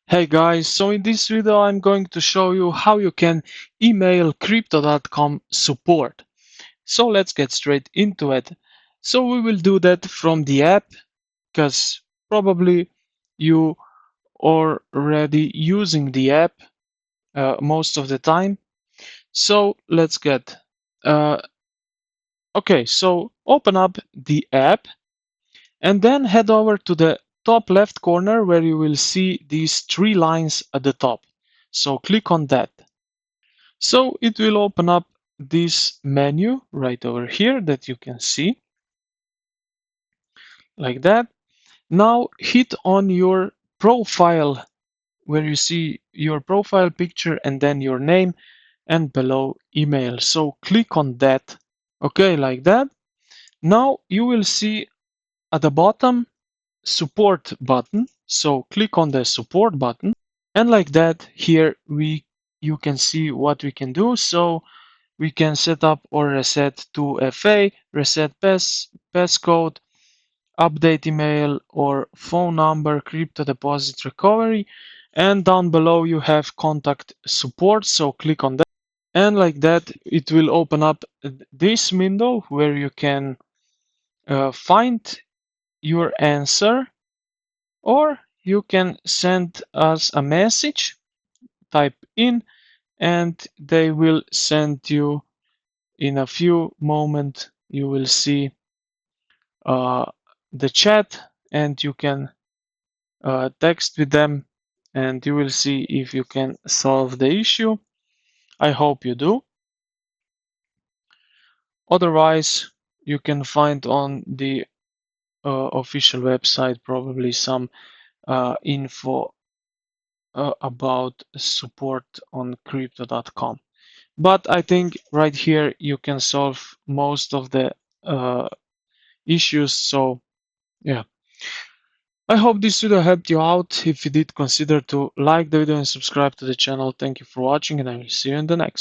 Hey guys, so in this video I'm going to show you how you can email Crypto.com support. So let's get straight into it. So we will do that from the app because probably you are already using the app most of the time. So let's get uh, okay, so open up the app and then head over to the top left corner where you will see these three lines at the top. So click on that. So it will open up this menu right over here that you can see like that. Now hit on your profile where you see your profile picture and then your name and below email. So click on that. Okay, like that. Now you will see at the bottom support button. So click on the support button and like that here you can see what we can do. So we can set up or reset 2FA, reset passcode, update email or phone number, crypto deposit recovery, and down below you have contact support. So click on that, and like that it will open up this window where you can find your answer, or you can send us a message, type in, and they will send you in a few moments. You will see uh, the chat and you can text with them and you will see if you can solve the issue. I hope you do. Otherwise, you can find on the official website probably some info about support on crypto.com. But I think right here you can solve most of the uh, issues. So yeah. I hope this video helped you out. If you did, consider to like the video and subscribe to the channel. Thank you for watching and I will see you in the next.